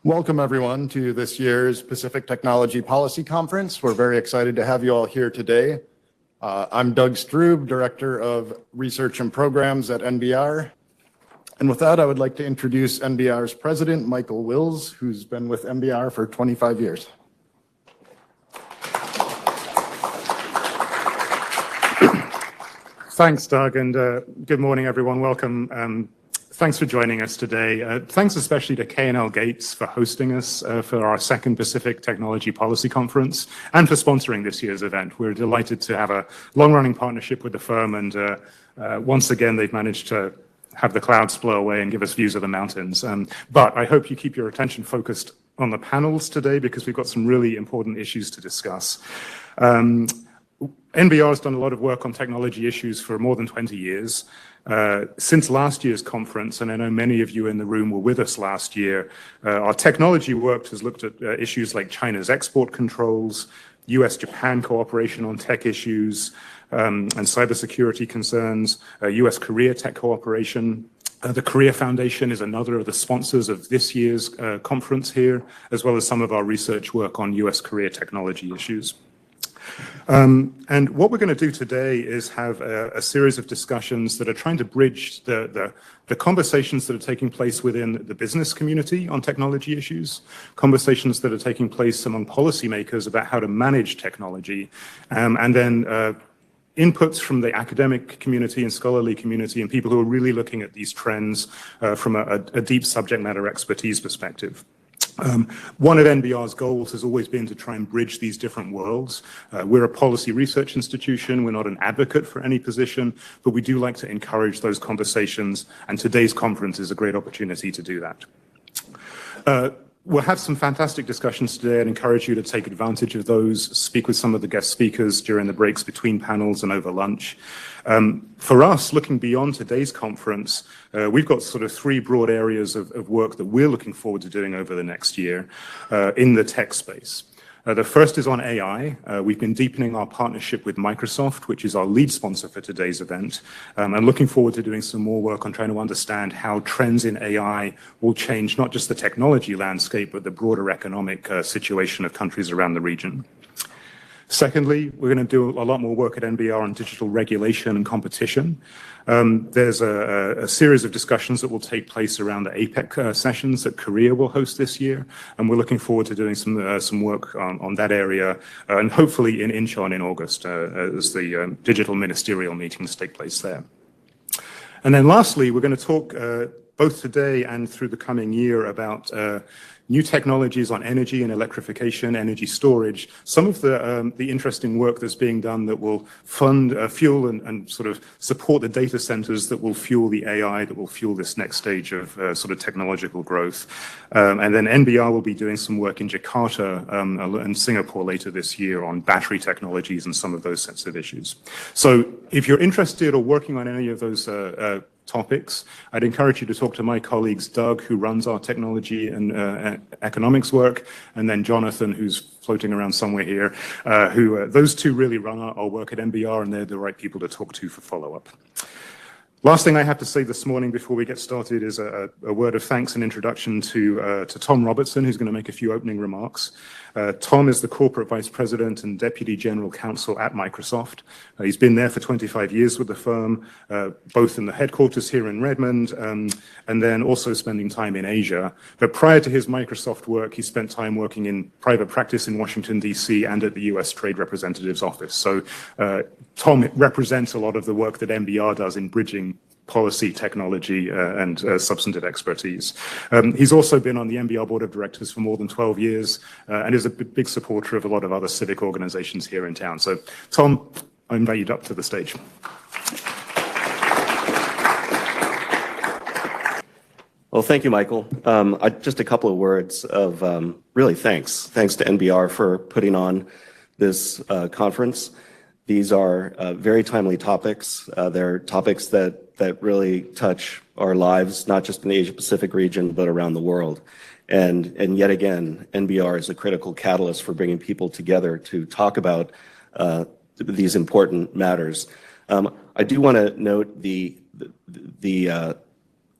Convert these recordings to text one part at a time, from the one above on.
Welcome, everyone, to this year's Pacific Technology Policy Conference. We're very excited to have you all here today. I'm Doug Strube, Director of Research and Programs at NBR. And with that, I would like to introduce NBR's President, Michael Wills, who's been with NBR for 25 years. Thanks, Doug, and good morning, everyone. Welcome. Thanks for joining us today. Thanks especially to K&L Gates for hosting us for our second Pacific Technology Policy Conference and for sponsoring this year's event. We're delighted to have a long-running partnership with the firm, and once again, they've managed to have the clouds blow away and give us views of the mountains. But I hope you keep your attention focused on the panels today because we've got some really important issues to discuss. NBR has done a lot of work on technology issues for more than 20 years. Since last year's conference, and I know many of you in the room were with us last year, our technology work has looked at issues like China's export controls, US-Japan cooperation on tech issues, and cybersecurity concerns, US-Korea tech cooperation. The Korea Foundation is another of the sponsors of this year's conference here, as well as some of our research work on US-Korea technology issues. And what we're going to do today is have a series of discussions that are trying to bridge the conversations that are taking place within the business community on technology issues, conversations that are taking place among policymakers about how to manage technology, and then inputs from the academic community and scholarly community and people who are really looking at these trends from a deep subject matter expertise perspective. One of NBR's goals has always been to try and bridge these different worlds. We're a policy research institution. We're not an advocate for any position, but we do like to encourage those conversations, and today's conference is a great opportunity to do that. We'll have some fantastic discussions today. I'd encourage you to take advantage of those, speak with some of the guest speakers during the breaks between panels and over lunch. For us, looking beyond today's conference, we've got sort of three broad areas of work that we're looking forward to doing over the next year in the tech space. The first is on AI. We've been deepening our partnership with Microsoft, which is our lead sponsor for today's event. And looking forward to doing some more work on trying to understand how trends in AI will change not just the technology landscape, but the broader economic situation of countries around the region. Secondly, we're going to do a lot more work at NBR on digital regulation and competition. There's a series of discussions that will take place around the APEC sessions that Korea will host this year, and we're looking forward to doing some work on that area, and hopefully in Incheon in August as the digital ministerial meetings take place there. And then lastly, we're going to talk both today and through the coming year about new technologies on energy and electrification, energy storage, some of the interesting work that's being done that will fund, fuel and sort of support the data centers that will fuel the AI, that will fuel this next stage of sort of technological growth. And then NBR will be doing some work in Jakarta and Singapore later this year on battery technologies and some of those sets of issues. So if you're interested or working on any of those topics, I'd encourage you to talk to my colleagues, Doug, who runs our technology and economics work, and then Jonathan, who's floating around somewhere here, who those two really run our work at NBR, and they're the right people to talk to for follow-up. Last thing I have to say this morning before we get started is a word of thanks and introduction to Tom Robertson, who's going to make a few opening remarks. Tom is the Corporate Vice President and Deputy General Counsel at Microsoft. He's been there for 25 years with the firm, both in the headquarters here in Redmond and then also spending time in Asia. But prior to his Microsoft work, he spent time working in private practice in Washington, D.C. and at the U.S. Trade Representative's office. So Tom represents a lot of the work that NBR does in bridging policy, technology, and substantive expertise. He's also been on the NBR Board of Directors for more than 12 years and is a big supporter of a lot of other civic organizations here in town. So, Tom, I invite you up to the stage. Well, thank you, Michael. Just a couple of words of really thanks. Thanks to NBR for putting on this conference. These are very timely topics. They're topics that really touch our lives, not just in the Asia-Pacific region, but around the world. And yet again, NBR is a critical catalyst for bringing people together to talk about these important matters. I do want to note the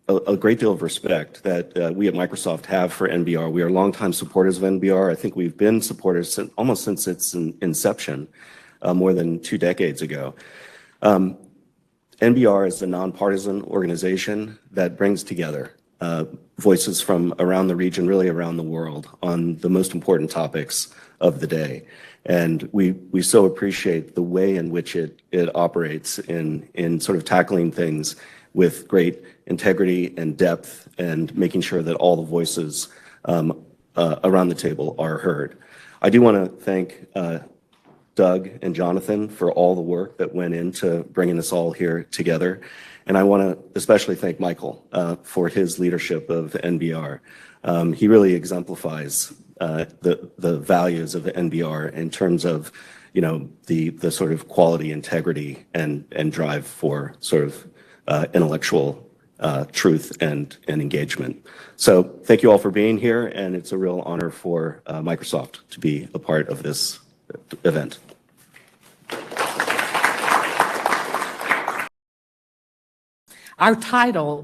a great deal of respect that we at Microsoft have for NBR. We are longtime supporters of NBR. I think we've been supporters almost since its inception, more than 2 decades ago. NBR is a nonpartisan organization that brings together voices from around the region, really around the world, on the most important topics of the day. And we so appreciate the way in which it operates in sort of tackling things with great integrity and depth and making sure that all the voices around the table are heard. I do want to thank Doug and Jonathan for all the work that went into bringing us all here together. And I want to especially thank Michael for his leadership of NBR. He really exemplifies the values of NBR in terms of, the sort of quality, integrity, and drive for sort of intellectual truth and engagement. So thank you all for being here, and it's a real honor for Microsoft to be a part of this event. Our title